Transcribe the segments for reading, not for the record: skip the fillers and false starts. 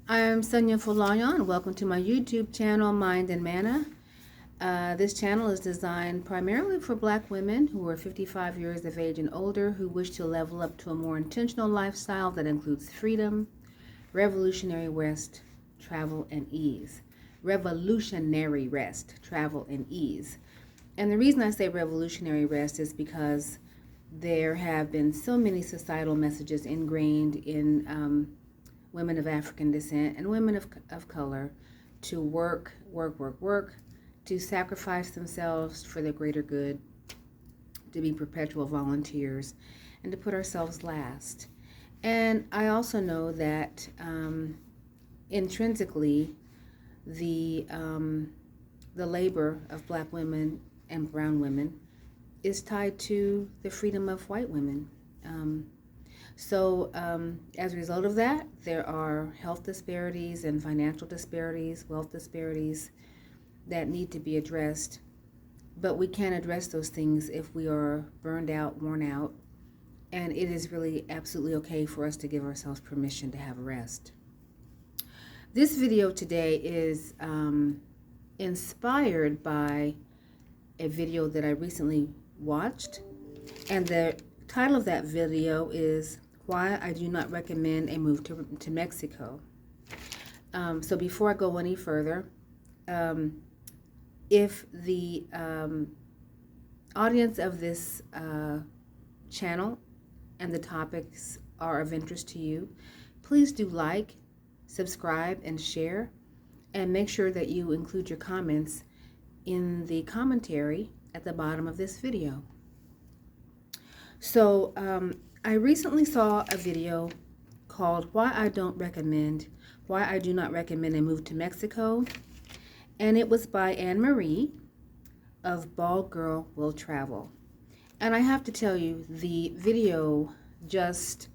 I'm Sonia Folayan. Welcome to my YouTube channel, Mind and Manna. This channel is designed primarily for Black women who are 55 years of age and older who wish to level up to a more intentional lifestyle that includes freedom, revolutionary rest, travel, and ease. Revolutionary rest, travel, and ease. And the reason I say revolutionary rest is because there have been so many societal messages ingrained in women of African descent and women of color to work, to sacrifice themselves for the greater good, to be perpetual volunteers, and to put ourselves last. And I also know that intrinsically, the labor of Black women and brown women is tied to the freedom of white women. So as a result of that, there are health disparities and financial disparities, wealth disparities that need to be addressed. But we can't address those things if we are burned out, worn out, and it is really absolutely okay for us to give ourselves permission to have a rest. This video today is inspired by a video that I recently watched, and the title of that video is Why I Do Not Recommend a Move to Mexico. So before I go any further, if the audience of this channel and the topics are of interest to you, please do like, subscribe, and share, and make sure that you include your comments in the commentary at the bottom of this video. So I recently saw a video called Why I Do Not Recommend a Move to Mexico, and it was by Anne Marie of Bald Girl Will Travel. And I have to tell you, the video just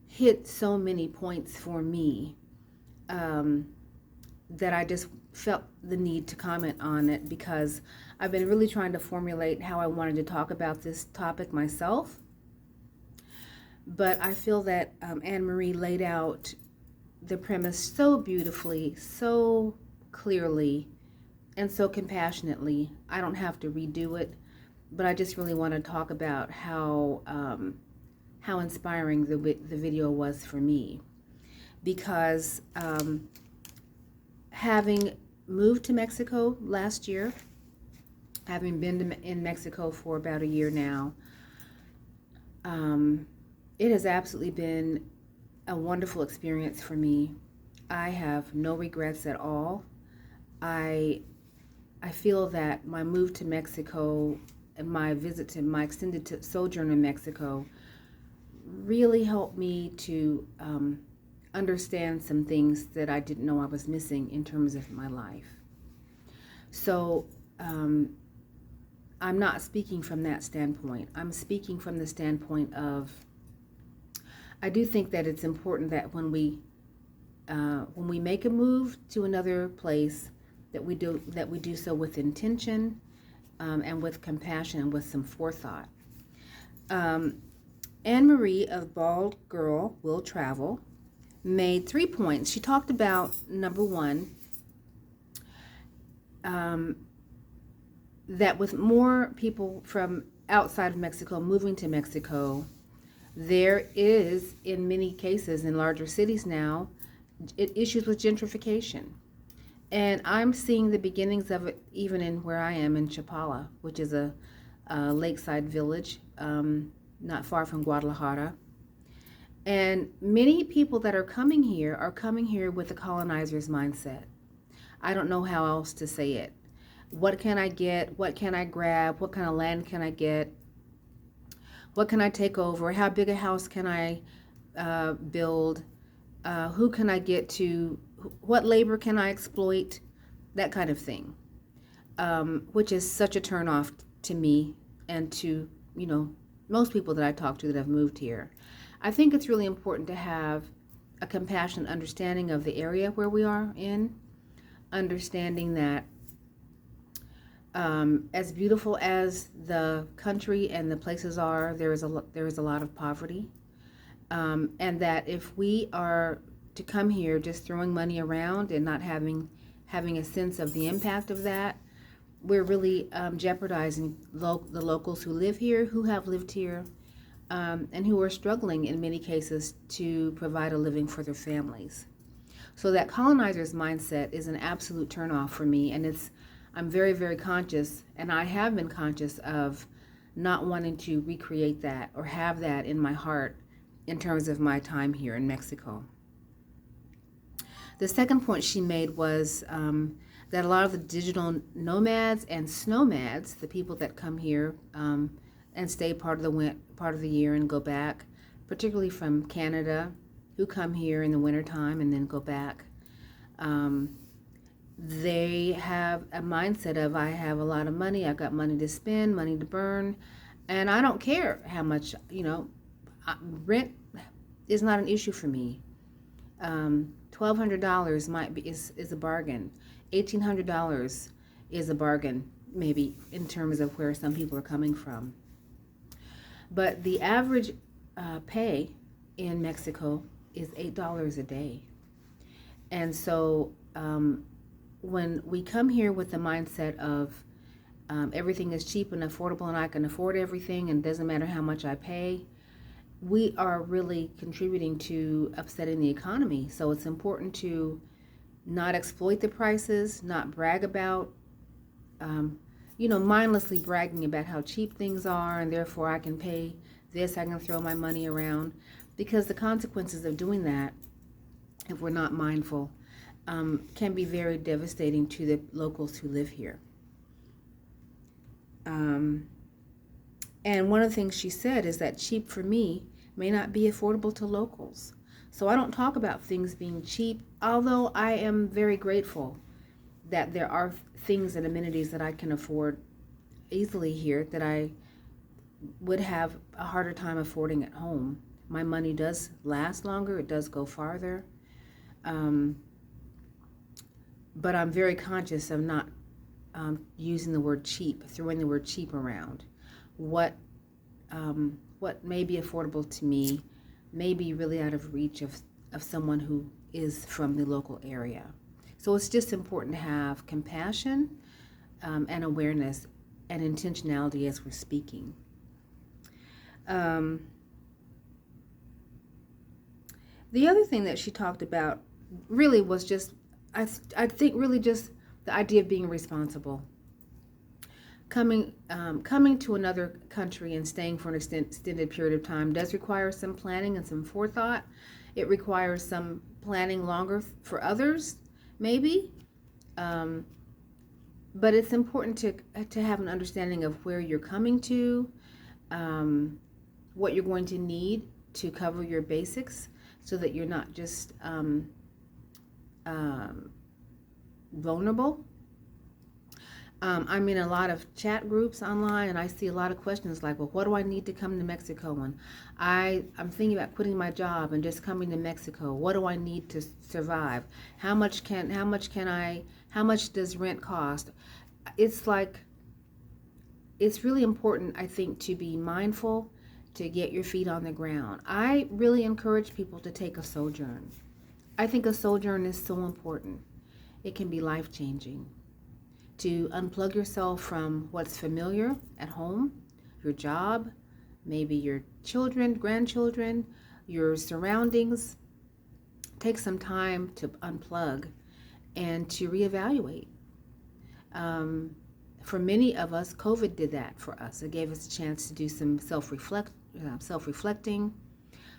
hit so many points for me that I just felt the need to comment on it, because I've been really trying to formulate how I wanted to talk about this topic myself. But I feel that Anne Marie laid out the premise so beautifully, so clearly, and so compassionately. I don't have to redo it, but I just really want to talk about how inspiring the video was for me, because having moved to Mexico last year, having been in Mexico for about a year now, it has absolutely been a wonderful experience for me. I have no regrets at all. I feel that my move to Mexico and my extended sojourn in Mexico really helped me to understand some things that I didn't know I was missing in terms of my life. So I'm not speaking from that standpoint. I'm speaking from the standpoint of, I do think that it's important that when we make a move to another place, that we do so with intention and with compassion and with some forethought. Anne Marie of Bald Girl Will Travel made 3 points. She talked about, number one, that with more people from outside of Mexico moving to Mexico, there is, in many cases in larger cities now, issues with gentrification. And I'm seeing the beginnings of it even in where I am in Chapala, which is a lakeside village not far from Guadalajara. And many people that are coming here with a colonizer's mindset. I don't know how else to say it. What can I get? What can I grab? What kind of land can I get? What can I take over? How big a house can I build? Who can I get to? What labor can I exploit? That kind of thing, which is such a turnoff to me and to, most people that I talk to that have moved here. I think it's really important to have a compassionate understanding of the area where we are in, understanding that as beautiful as the country and the places are, there is a lot of poverty, and that if we are to come here just throwing money around and not having a sense of the impact of that, we're really jeopardizing the locals who live here, who have lived here, and who are struggling in many cases to provide a living for their families. So that colonizer's mindset is an absolute turnoff for me, and I'm very, very conscious, and I have been conscious of not wanting to recreate that or have that in my heart in terms of my time here in Mexico. The second point she made was that a lot of the digital nomads and snowmads, the people that come here and stay part of the year and go back, particularly from Canada, who come here in the wintertime and then go back, they have a mindset of, I have a lot of money, I've got money to spend, money to burn, and I don't care how much, rent is not an issue for me. $1,200 is a bargain. $1,800 is a bargain, maybe, in terms of where some people are coming from. But the average pay in Mexico is $8 a day. And so when we come here with the mindset of everything is cheap and affordable and I can afford everything and it doesn't matter how much I pay, we are really contributing to upsetting the economy. So it's important to not exploit the prices, not brag about, mindlessly bragging about how cheap things are and therefore I can pay this, I can throw my money around, because the consequences of doing that, if we're not mindful, can be very devastating to the locals who live here. And one of the things she said is that cheap for me may not be affordable to locals. So I don't talk about things being cheap, although I am very grateful that there are things and amenities that I can afford easily here that I would have a harder time affording at home. My money does last longer, it does go farther. But I'm very conscious of not using the word cheap, throwing the word cheap around. What may be affordable to me may be really out of reach of someone who is from the local area. So it's just important to have compassion and awareness and intentionality as we're speaking. The other thing that she talked about really was just, I think really just the idea of being responsible. Coming to another country and staying for an extended period of time does require some planning and some forethought. It requires some planning longer for others, maybe. But it's important to have an understanding of where you're coming to, what you're going to need to cover your basics, so that you're not just vulnerable. I'm in a lot of chat groups online, and I see a lot of questions like, well, what do I need to come to Mexico? And I'm thinking about quitting my job and just coming to Mexico. What do I need to survive? How much does rent cost? It's really important, I think, to be mindful, to get your feet on the ground. I really encourage people to take a sojourn. I think a sojourn is so important. It can be life-changing. To unplug yourself from what's familiar at home, your job, maybe your children, grandchildren, your surroundings. Take some time to unplug and to reevaluate. For many of us, COVID did that for us. It gave us a chance to do some self-reflecting,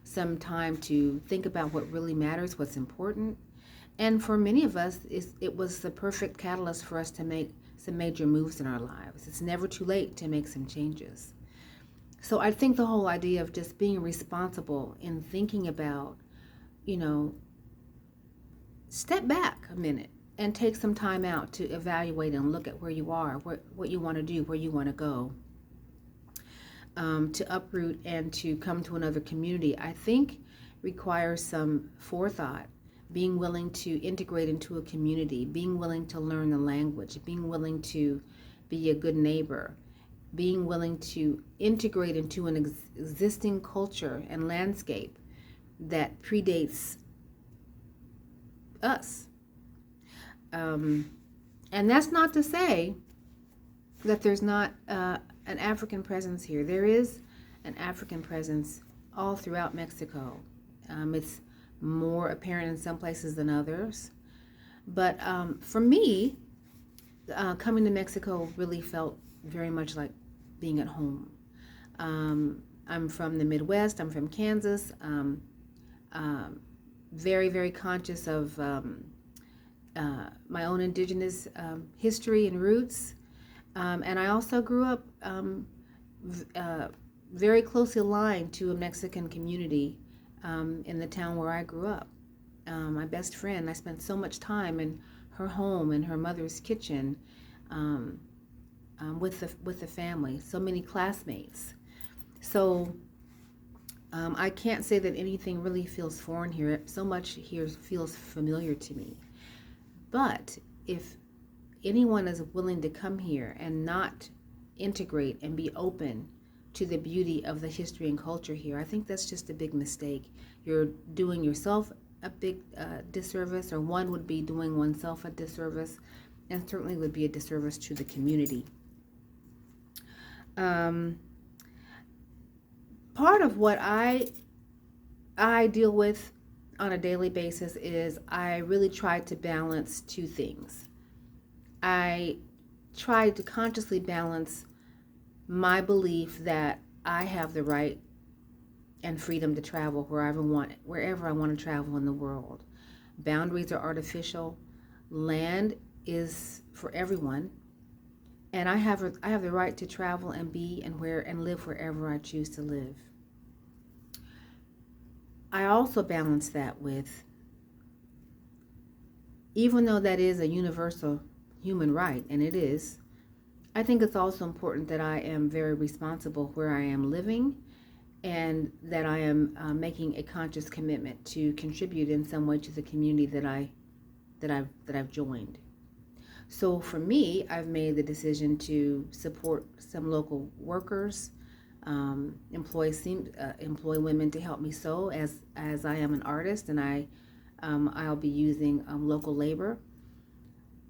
some time to think about what really matters, what's important. And for many of us, it was the perfect catalyst for us to make some major moves in our lives. It's never too late to make some changes. So I think the whole idea of just being responsible in thinking about, step back a minute and take some time out to evaluate and look at where you are, what you want to do, where you want to go, to uproot and to come to another community, I think requires some forethought. Being willing to integrate into a community, being willing to learn the language, being willing to be a good neighbor, being willing to integrate into an existing culture and landscape that predates us. And that's not to say that there's not an African presence here. There is an African presence all throughout Mexico. It's more apparent in some places than others. But for me, coming to Mexico really felt very much like being at home. I'm from the Midwest. I'm from Kansas. Very, very conscious of my own indigenous history and roots. And I also grew up very closely aligned to a Mexican community in the town where I grew up. My best friend, I spent so much time in her home, in her mother's kitchen, with the family, so many classmates. So I can't say that anything really feels foreign here. So much here feels familiar to me. But if anyone is willing to come here and not integrate and be open to the beauty of the history and culture here, I think that's just a big mistake. You're doing yourself a big disservice, or one would be doing oneself a disservice, and certainly would be a disservice to the community. Part of what I deal with on a daily basis is I really try to balance two things. I try to consciously balance my belief that I have the right and freedom to travel wherever I want to travel in the world. Boundaries are artificial. Land is for everyone, and I have the right to travel and be and live wherever I choose to live. I also balance that with, even though that is a universal human right, and it is, I think it's also important that I am very responsible where I am living, and that I am making a conscious commitment to contribute in some way to the community that I've joined. So for me, I've made the decision to support some local workers, employ women to help me sew, as I am an artist, and I'll be using local labor.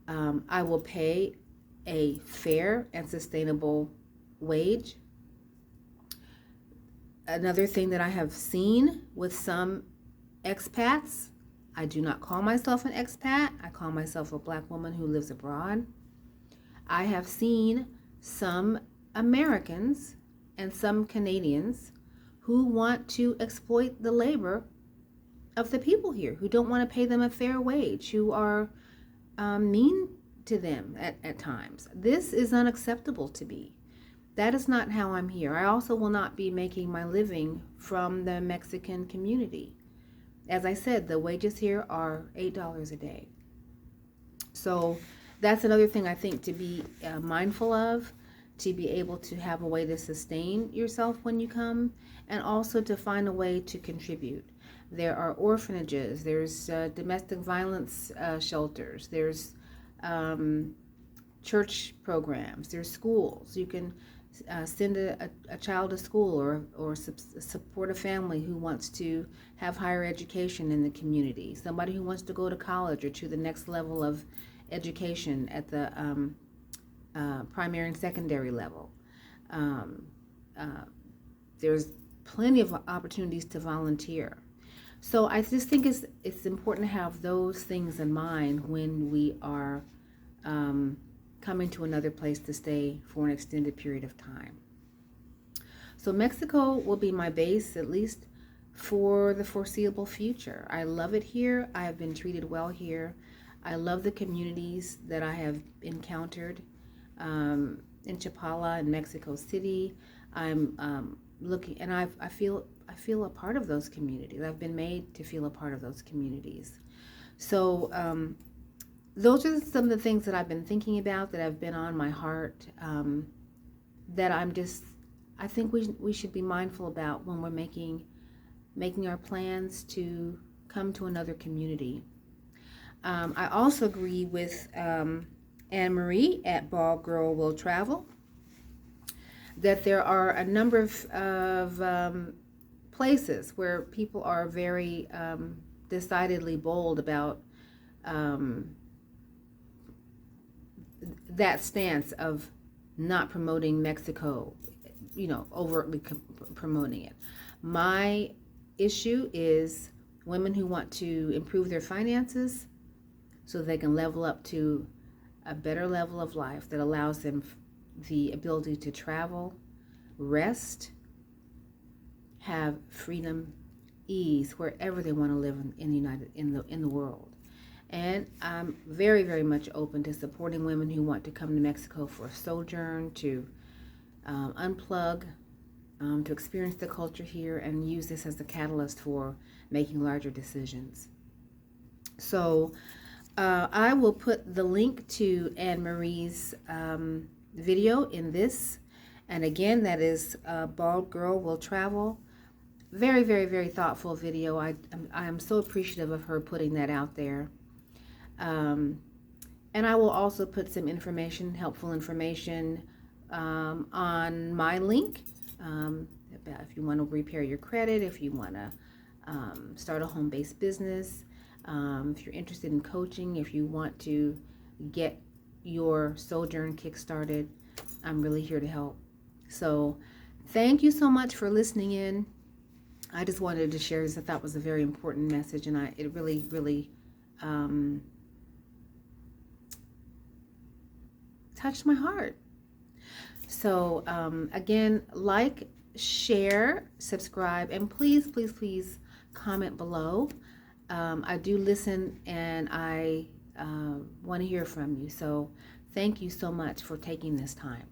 I will pay a fair and sustainable wage. Another thing that I have seen with some expats, I do not call myself an expat. I call myself a Black woman who lives abroad. I have seen some Americans and some Canadians who want to exploit the labor of the people here, who don't want to pay them a fair wage, who are mean to them at times. This is unacceptable to me. That is not how I'm here. I also will not be making my living from the Mexican community. As I said, the wages here are $8 a day. So that's another thing I think to be mindful of, to be able to have a way to sustain yourself when you come, and also to find a way to contribute. There are orphanages, there's domestic violence shelters, there's church programs, there's schools. You can send a child to school, or support a family who wants to have higher education in the community, somebody who wants to go to college or to the next level of education at the primary and secondary level. There's plenty of opportunities to volunteer. So I just think it's important to have those things in mind when we are coming to another place to stay for an extended period of time. So Mexico will be my base, at least for the foreseeable future. I love it here. I have been treated well here. I love the communities that I have encountered in Chapala and Mexico City. I'm looking, and I feel a part of those communities. I've been made to feel a part of those communities. So those are some of the things that I've been thinking about, that have been on my heart, that I think we should be mindful about when we're making our plans to come to another community. I also agree with Anne Marie at Ball Girl Will Travel that there are a number of places where people are very decidedly bold about um, that stance of not promoting Mexico, overtly promoting it. My issue is women who want to improve their finances so they can level up to a better level of life that allows them the ability to travel, rest, have freedom, ease wherever they want to live in the world. And I'm very, very much open to supporting women who want to come to Mexico for a sojourn, to unplug, to experience the culture here and use this as a catalyst for making larger decisions. So I will put the link to Anne Marie's video in this. And again, that is Bald Girl Will Travel. Very, very, very thoughtful video. I am so appreciative of her putting that out there. And I will also put some information, helpful information, on my link. If you want to repair your credit, if you want to start a home-based business, if you're interested in coaching, if you want to get your Sojourn kick-started, I'm really here to help. So thank you so much for listening in. I just wanted to share this. I thought was a very important message, and it really, really touched my heart. So again, like, share, subscribe, and please, please, please comment below. I do listen, and I want to hear from you. So thank you so much for taking this time.